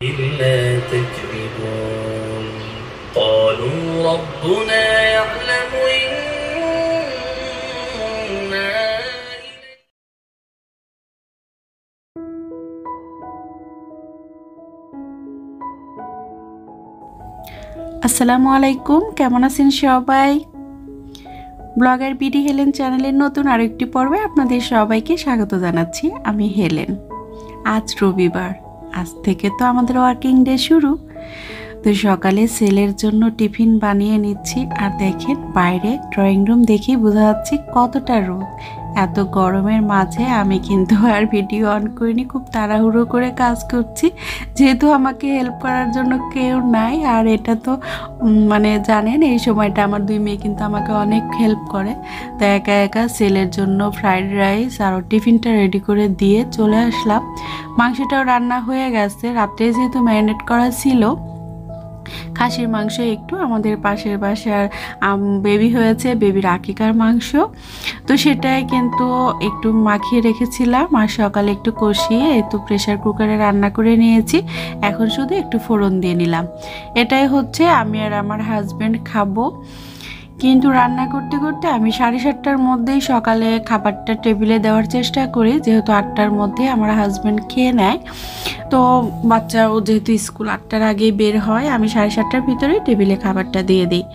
إلا تكذبون قالوا ربنا يعلم إنا আসসালামু আলাইকুম, কেমন আছেন সবাই? ব্লগার বিডি হেলেন চ্যানেলের নতুন আরেকটি পর্বে আপনাদের সবাইকে স্বাগত জানাচ্ছি। আমি হেলেন। আজ রবিবার, আজ থেকে তো আমাদের ওয়ার্কিং ডে শুরু। তো সকালে ছেলের জন্য টিফিন বানিয়ে নিচ্ছি। আর দেখেন বাইরে ড্রয়িং রুম দেখেই বোঝা যাচ্ছে কতটা রোদ। এত গরমের মাঝে আমি কিন্তু আর ভিডিও অন করিনি, খুব তাড়াহুড়ো করে কাজ করছি, যেহেতু আমাকে হেল্প করার জন্য কেউ নাই। আর এটা তো জানেন, এই সময়টা আমার দুই মেয়ে কিন্তু আমাকে অনেক হেল্প করে। তো একা একা ছেলের জন্য ফ্রাইড রাইস আর টিফিনটা রেডি করে দিয়ে চলে আসলাম। মাংসটাও রান্না হয়ে গেছে, রাত্রে যেহেতু ম্যারিনেট করা ছিল। খাসির মাংস একটু, আমাদের পাশের বাসার বেবি হয়েছে, বেবির আকিকার মাংস, তো সেটাই কিন্তু একটু মাখিয়ে রেখেছিলাম। আর সকালে একটু কষিয়ে একটু প্রেশার কুকারে রান্না করে নিয়েছি। এখন শুধু একটু ফোড়ন দিয়ে নিলাম। এটাই হচ্ছে আমি আর আমার হাজব্যান্ড খাবো। কিন্তু রান্না করতে করতে আমি 7:30টার মধ্যেই সকালে খাবারটা টেবিলে দেওয়ার চেষ্টা করি, যেহেতু 8টার মধ্যে আমার হাজব্যান্ড খেয়ে নেয়। তো বাচ্চাও যেহেতু স্কুল 8টার আগেই বের হয়, আমি 7:30টার ভিতরেই টেবিলে খাবারটা দিয়ে দিই।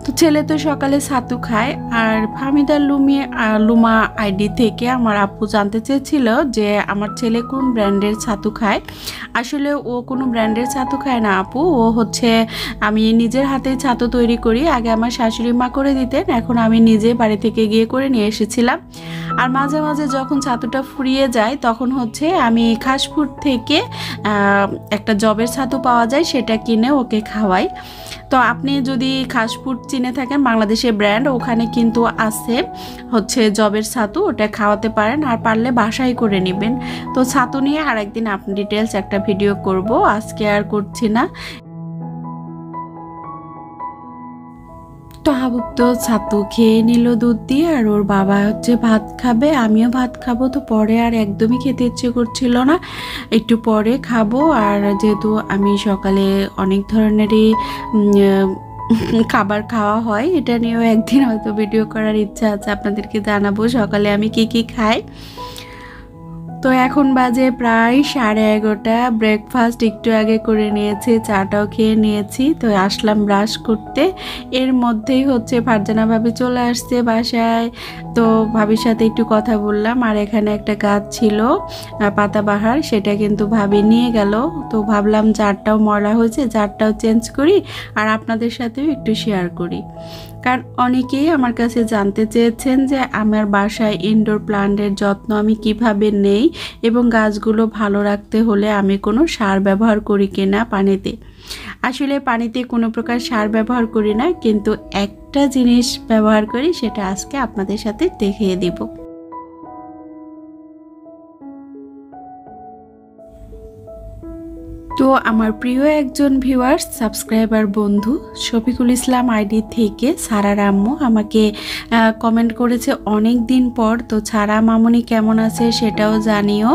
তো ছেলে তো সকালে ছাতু খায়। আর ফাহমিদা লুমা আইডি থেকে আমার আপু জানতে চেয়েছিল যে আমার ছেলে কোন ব্র্যান্ডের ছাতু খায়। আসলে ও কোনো ব্র্যান্ডের ছাতু খায় না আপু, ও হচ্ছে আমি নিজের হাতে ছাতু তৈরি করি। আগে আমার শাশুড়ি মা করে দিতেন, এখন আমি নিজে বাড়ি থেকে গিয়ে করে নিয়ে এসেছিলাম। আর মাঝে মাঝে যখন ছাতুটা ফুরিয়ে যায় তখন হচ্ছে আমি খাসপুর থেকে একটা জবের ছাতু পাওয়া যায়, সেটা কিনে ওকে খাওয়াই। তো আপনি যদি খাসপুর চিনে থাকেন, বাংলাদেশের ব্র্যান্ড, ওখানে কিন্তু আছে হচ্ছে জবের ছাতু, ওটা খাওয়াতে পারেন। আর পারলে বাসায় করে নেবেন। তো ছাতু নিয়ে আরেকদিন আপনি ডিটেলস একটা ভিডিও করব, আজকে আর করছি না। তো হাবুব তো ছাতু খেয়ে নিল দুধ দিয়ে, আর ওর বাবা হচ্ছে ভাত খাবে, আমিও ভাত খাবো। তো পরে আর একদমই খেতে ইচ্ছে করছিল না, একটু পরে খাবো। আর যেহেতু আমি সকালে অনেক ধরনেরই খাবার খাওয়া হয়, এটা নিয়েও একদিন হয়তো ভিডিও করার ইচ্ছা আছে, আপনাদেরকে জানাবো সকালে আমি কি কি খাই। তো এখন বাজে প্রায় 11:30। ব্রেকফাস্ট একটু আগে করে নিয়েছি, চাটাও খেয়ে নিয়েছি। তো আসলাম ব্রাশ করতে, এর মধ্যেই হচ্ছে ফারজানা ভাবি চলে আসছে বাসায়। তো ভাবির সাথে একটু কথা বললাম। আর এখানে একটা গাছ ছিল পাতাবাহার, সেটা কিন্তু ভাবি নিয়ে গেল। তো ভাবলাম জারটাও ময়লা হয়েছে, জারটাও চেঞ্জ করি আর আপনাদের সাথেও একটু শেয়ার করি। কারণ অনেকেই আমার কাছে জানতে চেয়েছেন যে আমার বাসায় ইনডোর প্লান্টের যত্ন আমি কিভাবে নেই, এবং গাছগুলো ভালো রাখতে হলে আমি কোনো সার ব্যবহার করি কিনা পানিতে। আসলে পানিতে কোনো প্রকার সার ব্যবহার করি না, কিন্তু একটা জিনিস ব্যবহার করি, সেটা আজকে আপনাদের সাথে দেখিয়ে দিব। তো আমার প্রিয় একজন ভিউয়ার্স, সাবস্ক্রাইবার বন্ধু শফিকুল ইসলাম আইডি থেকে সারার আম্মু আমাকে কমেন্ট করেছে অনেক দিন পর। তো ছাড়া মামুনি কেমন আছে সেটাও জানিও।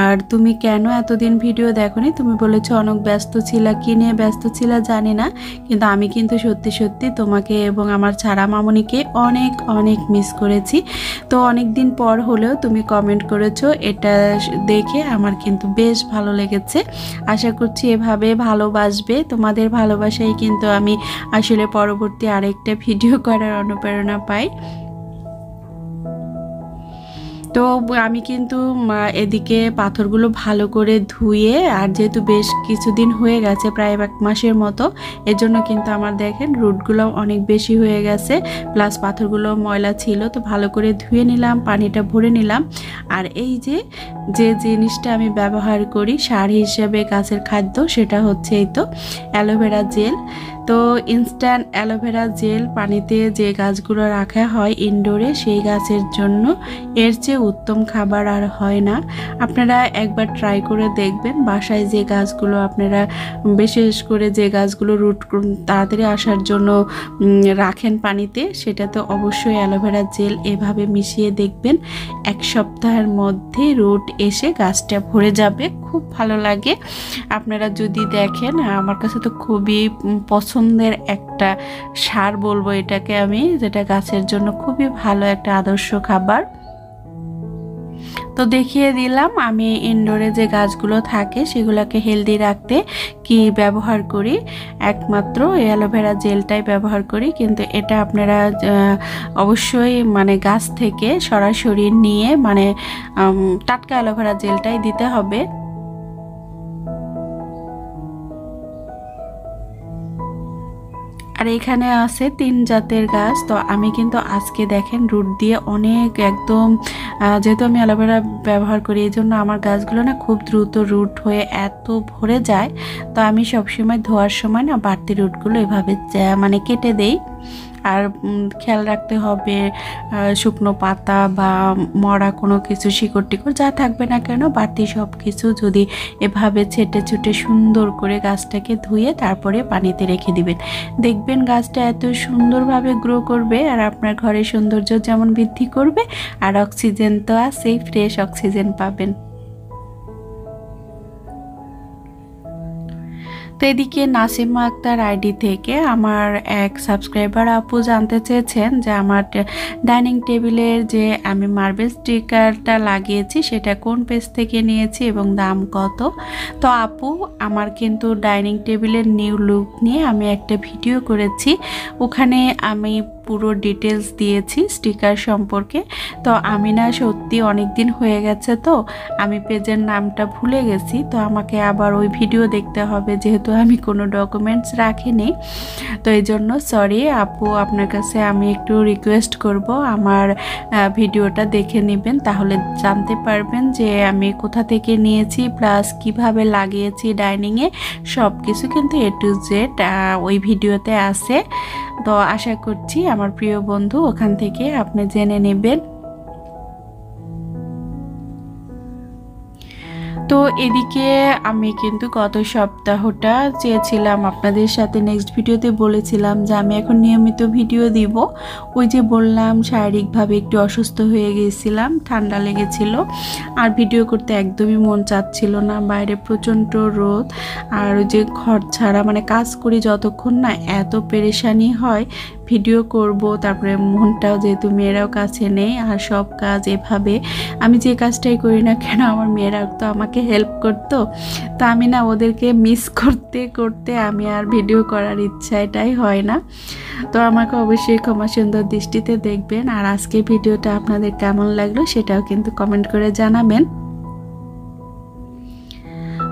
আর তুমি কেন এতদিন ভিডিও দেখোনি, তুমি বলেছো অনেক ব্যস্ত ছিলা, কি নিয়ে ব্যস্ত ছিলা জানি না, কিন্তু আমি কিন্তু সত্যি সত্যি তোমাকে এবং আমার ছাড়া মামুনিকে অনেক অনেক মিস করেছি। তো অনেক দিন পর হলেও তুমি কমেন্ট করেছো, এটা দেখে আমার কিন্তু বেশ ভালো লেগেছে। আশা করছি এভাবে ভালোবাসবে, তোমাদের ভালোবাসাই কিন্তু আমি আসলে পরবর্তী আরেকটা ভিডিও করার অনুপ্রেরণা পাই। তো আমি কিন্তু এদিকে পাথরগুলো ভালো করে ধুয়ে, আর যেহেতু বেশ কিছুদিন হয়ে গেছে, প্রায় 1 মাসের মতো, এজন্য কিন্তু আমার দেখেন রুটগুলো অনেক বেশি হয়ে গেছে, প্লাস পাথরগুলো ময়লা ছিল। তো ভালো করে ধুয়ে নিলাম, পানিটা ভরে নিলাম। আর এই যে জিনিসটা আমি ব্যবহার করি সার হিসেবে গাছের খাদ্য, সেটা হচ্ছে এই তো অ্যালোভেরা জেল। তো ইনস্ট্যান্ট অ্যালোভেরা জেল পানিতে যে গাছগুলো রাখা হয় ইনডোরে, সেই গাছের জন্য এর চেয়ে উত্তম খাবার আর হয় না। আপনারা একবার ট্রাই করে দেখবেন। বাসায় যে গাছগুলো আপনারা বিশেষ করে যে গাছগুলো রুট তাড়াতাড়ি আসার জন্য রাখেন পানিতে, সেটাতে অবশ্যই অ্যালোভেরা জেল এভাবে মিশিয়ে দেখবেন। 1 সপ্তাহের মধ্যে রুট এসে গাছটা ভরে যাবে। খুব ভালো লাগে। আপনারা যদি দেখেন, আমার কাছে তো খুবই পছন্দের একটা সার বলবো এটাকে আমি, যেটা গাছের জন্য খুবই ভালো একটা আদর্শ খাবার। তো দেখিয়ে দিলাম আমি ইনডোরে যে গাছগুলো থাকে সেগুলোকে হেলদি রাখতে কি ব্যবহার করি। একমাত্র অ্যালোভেরা জেলটাই ব্যবহার করি, কিন্তু এটা আপনারা অবশ্যই মানে গাছ থেকে সরাসরি নিয়ে মানে টাটকা অ্যালোভেরা জেলটাই দিতে হবে। আর এখানে আছে 3 জাতের গাছ। তো আমি কিন্তু আজকে দেখেন রুট দিয়ে অনেক একদম, যেহেতু আমি অ্যালোভেরা ব্যবহার করি এই জন্য আমার গাছগুলো না খুব দ্রুত রুট হয়ে এত ভরে যায়। তো আমি সবসময় ধোয়ার সময় না বাড়তি রুটগুলো এভাবে মানে কেটে দেই। আর খেয়াল রাখতে হবে শুকনো পাতা বা মরা কোনো কিছু শিকড় টিকড় যা থাকবে না কেন, বাড়তি সব কিছু যদি এভাবে ছেটে ছুটে সুন্দর করে গাছটাকে ধুয়ে তারপরে পানিতে রেখে দিবেন, দেখবেন গাছটা এত সুন্দরভাবে গ্রো করবে। আর আপনার ঘরের সৌন্দর্য যেমন বৃদ্ধি করবে, আর অক্সিজেন তো আছেই, ফ্রেশ অক্সিজেন পাবেন। তো এদিকে নাসিমা আক্তার আইডি থেকে আমার এক সাবস্ক্রাইবার আপু জানতে চেয়েছেন যে আমার ডাইনিং টেবিলের যে আমি মার্বেল স্টিকারটা লাগিয়েছি সেটা কোন পেজ থেকে নিয়েছি এবং দাম কত। তো আপু, আমার কিন্তু ডাইনিং টেবিলের নিউ লুক নিয়ে আমি একটা ভিডিও করেছি, ওখানে আমি পুরো ডিটেলস দিয়েছি স্টিকার সম্পর্কে। তো আমি না সত্যি অনেক দিন হয়ে গেছে, তো আমি পেজের নামটা ভুলে গেছি। তো আমাকে আবার ওই ভিডিও দেখতে হবে, যেহেতু আমি কোনো ডকুমেন্টস রাখিনি। তো এই জন্য সরি আপু, আপনার কাছে আমি একটু রিকোয়েস্ট করব আমার ভিডিওটা দেখে নেবেন, তাহলে জানতে পারবেন যে আমি কোথা থেকে নিয়েছি প্লাস কিভাবে লাগিয়েছি ডাইনিংয়ে। সব কিছু কিন্তু A to Z ওই ভিডিওতে আছে। তো আশা করছি আমার প্রিয় বন্ধু ওখান থেকে আপনি জেনে নেবেন। তো এদিকে আমি কিন্তু গত সপ্তাহটা চেয়েছিলাম আপনাদের সাথে নেক্সট ভিডিওতে বলেছিলাম যে আমি এখন নিয়মিত ভিডিও দিব। ওই যে বললাম শারীরিকভাবে একটু অসুস্থ হয়ে গিয়েছিলাম, ঠান্ডা লেগেছিল, আর ভিডিও করতে একদমই মন চাচ্ছিল না। বাইরে প্রচণ্ড রোদ, আর ওই যে ঘর ছাড়া মানে কাজ করি যতক্ষণ না এত পেরেশানি হয়, ভিডিও করব তারপরে মনটাও, যেহেতু মেয়েরাও কাছে নেই, আর সব কাজ এভাবে আমি যে কাজটাই করি না কেন আমার মেয়েরা তো আমাকে হেল্প করতো। তো আমি না ওদেরকে মিস করতে করতে আমি আর ভিডিও করার ইচ্ছা এটাই হয় না। তো আমাকে অবশ্যই ক্ষমা সুন্দর দৃষ্টিতে দেখবেন। আর আজকে ভিডিওটা আপনাদের কেমন লাগলো সেটাও কিন্তু কমেন্ট করে জানাবেন।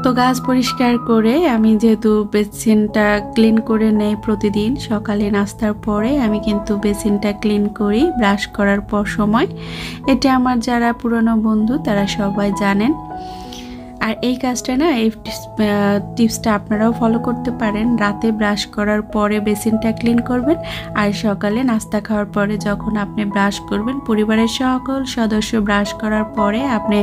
তো গাছ পরিষ্কার করে আমি যেহেতু বেসিনটা ক্লিন করে নেই প্রতিদিন সকালে নাস্তার পরে, আমি কিন্তু বেসিনটা ক্লিন করি ব্রাশ করার পর সময়। এটা আমার যারা পুরনো বন্ধু তারা সবাই জানেন। আর এই কাজটা না, এই টিপসটা আপনারাও ফলো করতে পারেন। রাতে ব্রাশ করার পরে বেসিনটা ক্লিন করবেন, আর সকালে নাস্তা খাওয়ার পরে যখন আপনি ব্রাশ করবেন, পরিবারের সকল সদস্য ব্রাশ করার পরে আপনি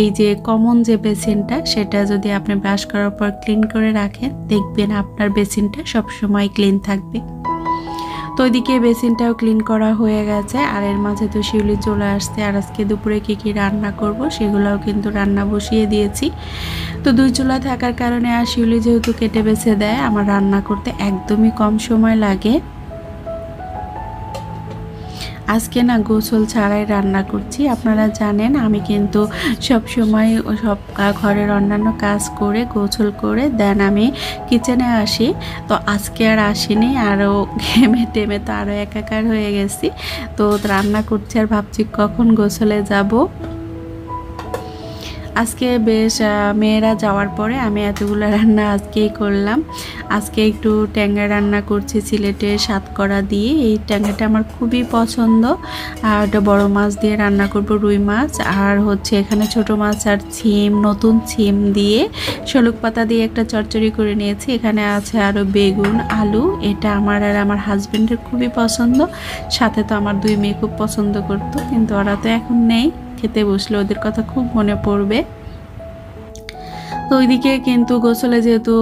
এই যে কমন যে বেসিনটা সেটা যদি আপনি ব্রাশ করার পর ক্লিন করে রাখেন, দেখবেন আপনার বেসিনটা সবসময় ক্লিন থাকবে। তো ওইদিকে বেসিনটাও ক্লিন করা হয়ে গেছে। আর এর মাঝে তো শিউলি চলে আসছে, আর আজকে দুপুরে কী কী রান্না করব সেগুলোও কিন্তু রান্না বসিয়ে দিয়েছি। তো 2 চুলা থাকার কারণে আর শিউলি যেহেতু কেটে বেছে দেয়, আমার রান্না করতে একদমই কম সময় লাগে। আজকে না গোসল ছাড়াই রান্না করছি। আপনারা জানেন আমি কিন্তু সব সময় সব ঘরের অন্যান্য কাজ করে গোসল করে দেন আমি কিচেনে আসি। তো আজকে আর আসিনি, আরও ঘেমে টেমে তো আরও একাকার হয়ে গেছি। তো রান্না করছি আর ভাবছি কখন গোসলে যাব। আজকে বেশ মেয়েরা যাওয়ার পরে আমি এতগুলো রান্না আজকেই করলাম। আজকে একটু ট্যাংরা রান্না করছি সিলেটের সাতকরা দিয়ে। এই ট্যাংরাটা আমার খুবই পছন্দ। আর একটা বড় মাছ দিয়ে রান্না করব, রুই মাছ। আর হচ্ছে এখানে ছোট মাছ আর ছিম, নতুন ছিম দিয়ে শলুক পাতা দিয়ে একটা চচ্চড়ি করে নিয়েছি। এখানে আছে আরও বেগুন, আলু। এটা আমার আর আমার হাজবেন্ডের খুবই পছন্দ। সাথে তো আমার দুই মেয়ে খুব পছন্দ করতো, কিন্তু ওরা তো এখন নেই। খেতে বসলে ওদের কথা খুব মনে পড়বে। তো ওইদিকে কিন্তু গোসলে যেহেতু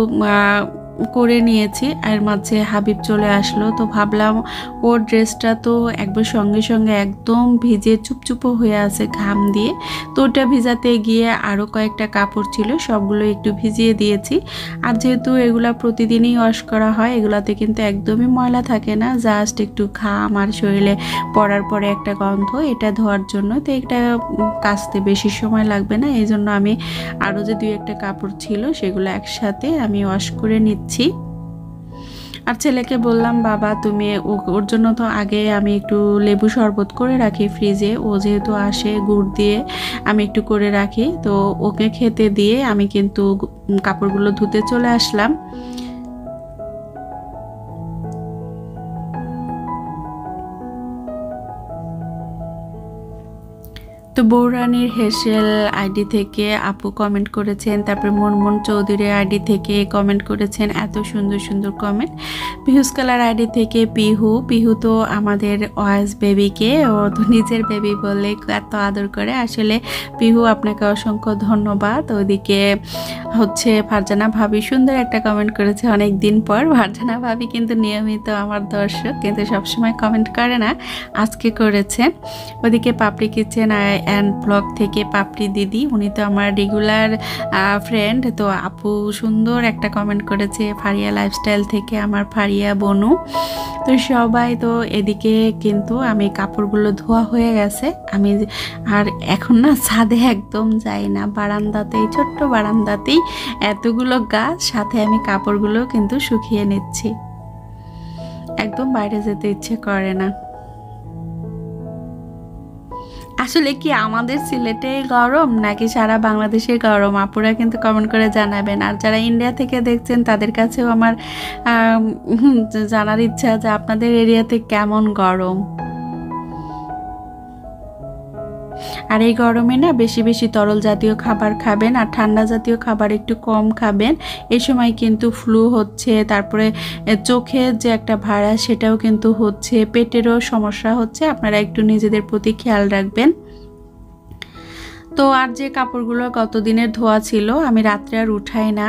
করে নিয়েছি, আর মাঝে হাবিব চলে আসলো। তো ভাবলাম ওর ড্রেসটা তো একবার সঙ্গে সঙ্গে একদম ভিজে চুপচুপো হয়ে আছে ঘাম দিয়ে। তো ওটা ভিজাতে গিয়ে আরও কয়েকটা কাপড় ছিল, সবগুলো একটু ভিজিয়ে দিয়েছি। আর যেহেতু এগুলা প্রতিদিনই ওয়াশ করা হয়, এগুলাতে কিন্তু একদমই ময়লা থাকে না, জাস্ট একটু ঘাম আর শরীরে পরার পরে একটা গন্ধ, এটা ধোয়ার জন্য। তো এটা কাচতে বেশি সময় লাগবে না, এই জন্য আমি আরও যে দুই একটা কাপড় ছিল সেগুলো একসাথে আমি ওয়াশ করে নিচ্ছি। আর ছেলেকে বললাম, বাবা তুমি ওর জন্য তো আগে আমি একটু লেবু শরবত করে রাখি ফ্রিজে, ও যেহেতু আসে গুড় দিয়ে আমি একটু করে রাখি। তো ওকে খেতে দিয়ে আমি কিন্তু কাপড়গুলো ধুতে চলে আসলাম। তো বৌরানীর হেসেল আইডি থেকে আপু কমেন্ট করেছেন, তারপরে মনমন চৌধুরী আইডি থেকে কমেন্ট করেছেন, এত সুন্দর সুন্দর কমেন্ট। পিহুস কালার আইডি থেকে পিহু তো আমাদের ওয়াইস বেবিকে ও তো নিজের বেবি বলে এত আদর করে। আসলে পিহু আপনাকে অসংখ্য ধন্যবাদ। ওইদিকে হচ্ছে ফারজানা ভাবি সুন্দর একটা কমেন্ট করেছে অনেক দিন পর। ফারজানা ভাবি কিন্তু নিয়মিত আমার দর্শক, কিন্তু সবসময় কমেন্ট করে না, আজকে করেছে। ওদিকে পাপড়ি কিচেন অ্যান্ড ব্লগ থেকে পাপড়ি দিদি, উনি তো আমার রেগুলার ফ্রেন্ড। তো আপু সুন্দর একটা কমেন্ট করেছে ফারিয়া লাইফস্টাইল থেকে আমার ফারিয়া বনু। তো সবাই তো এদিকে কিন্তু আমি কাপড়গুলো ধোয়া হয়ে গেছে। আমি আর এখন না ছাদে একদম যাই না, বারান্দাতেই, ছোট্ট বারান্দাতেই এতগুলো গাছ, সাথে আমি কাপড়গুলো কিন্তু শুকিয়ে নিচ্ছি। একদম বাইরে যেতে ইচ্ছে করে না। আসলে কি আমাদের সিলেটে গরম নাকি সারা বাংলাদেশে গরম, আপুরা কিন্তু কমেন্ট করে জানাবেন। আর যারা ইন্ডিয়া থেকে দেখছেন তাদের কাছেও আমার জানার ইচ্ছা যে আপনাদের এরিয়াতে কেমন গরম। আর এই গরমে না বেশি বেশি তরল জাতীয় খাবার খাবেন, আর ঠান্ডা জাতীয় খাবার একটু কম খাবেন। এই সময় কিন্তু ফ্লু হচ্ছে, তারপরে চোখের যে একটা ভাইরাস সেটাও কিন্তু হচ্ছে, পেটেরও সমস্যা হচ্ছে। আপনারা একটু নিজেদের প্রতি খেয়াল রাখবেন। তো আর যে কাপড়গুলো গতদিনের ধোয়া ছিল আমি রাত্রে আর উঠাই না,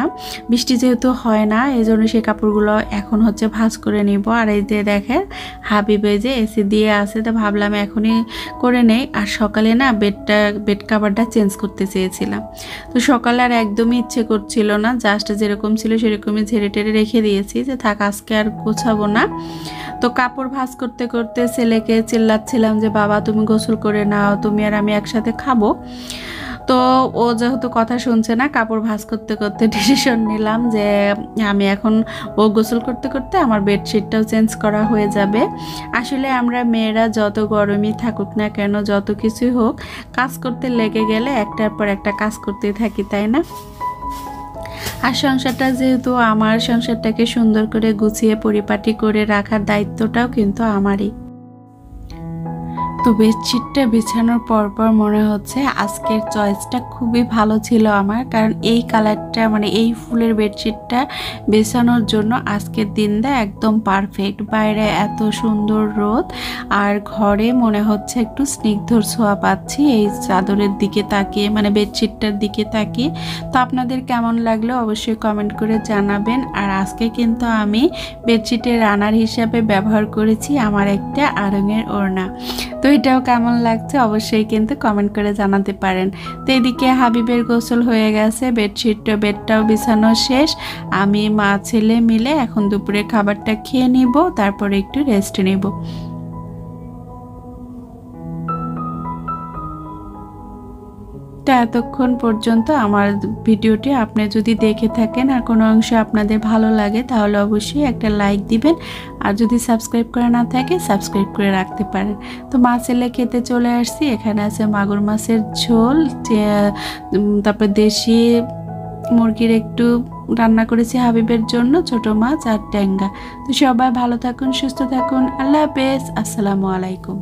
বৃষ্টি যেহেতু হয় না, এই জন্য সেই কাপড়গুলো এখন হচ্ছে ভাঁজ করে নিব। আর এই যে দেখেন হাবিবে যে এসি দিয়ে আছে, তো ভাবলাম এখনই করে নেই। আর সকালে না বেড কাভারটা চেঞ্জ করতে চেয়েছিলাম, তো সকালে আর একদমই ইচ্ছে করছিল না, জাস্ট যেরকম ছিল সেরকমই ঝেড়ে টেড়ে রেখে দিয়েছি যে থাক আজকে আর গোছাবো না। তো কাপড় ভাঁজ করতে করতে ছেলেকে চিল্লাচ্ছিলাম যে বাবা তুমি গোসল করে নাও, তুমি আর আমি একসাথে খাবো। তো ও যেহেতু কথা শুনছে না, কাপড় ভাঁজ করতে করতে ডিসিশন নিলাম যে আমি এখন ও গোসল করতে করতে আমার বেডশিটটাও চেঞ্জ করা হয়ে যাবে। আসলে আমরা মেয়েরা যত গরমই থাকুক না কেন, যত কিছুই হোক, কাজ করতে লেগে গেলে একটার পর একটা কাজ করতেই থাকি, তাই না? আর সংসারটা যেহেতু আমার, সংসারটাকে সুন্দর করে গুছিয়ে পরিপাটি করে রাখার দায়িত্বটাও কিন্তু আমারই। তো বেডশিটটা বিছানোর পরপর মনে হচ্ছে আজকের চয়েসটা খুবই ভালো ছিল আমার, কারণ এই কালারটা মানে এই ফুলের বেডশিটটা বিছানোর জন্য আজকের দিনটা একদম পারফেক্ট। বাইরে এত সুন্দর রোদ, আর ঘরে মনে হচ্ছে একটু স্নিগ্ধর ছোঁয়া পাচ্ছি এই চাদরের দিকে তাকিয়ে, মানে বেডশিটটার দিকে তাকিয়ে। তো আপনাদের কেমন লাগলো অবশ্যই কমেন্ট করে জানাবেন। আর আজকে কিন্তু আমি বেডশিটের রানার হিসাবে ব্যবহার করেছি আমার একটা আড়ঙের ওড়না। তো এটাও কেমন লাগছে অবশ্যই কিন্তু কমেন্ট করে জানাতে পারেন। তো এদিকে হাবিবের গোসল হয়ে গেছে, বেডটাও বিছানো শেষ। আমি মা ছেলে মিলে এখন দুপুরে খাবারটা খেয়ে নিব, তারপরে একটু রেস্ট নিব। তো তো এতক্ষণ পর্যন্ত আমার ভিডিওটি আপনি যদি দেখে থাকেন আর কোনো অংশ আপনাদের ভালো লাগে তাহলে অবশ্যই একটা লাইক দিবেন, আর যদি সাবস্ক্রাইব করে না থাকে সাবস্ক্রাইব করে রাখতে পারেন। তো মাছ এলে খেতে চলে আসছি। এখানে আছে মাগুর মাছের ঝোল, তারপর দেশি মুরগির একটু রান্না করেছি হাবিবের জন্য, ছোট মাছ আর ট্যাঙ্গা। তো সবাই ভালো থাকুন, সুস্থ থাকুন, আল্লাহ হাফেজ, আসসালামু আলাইকুম।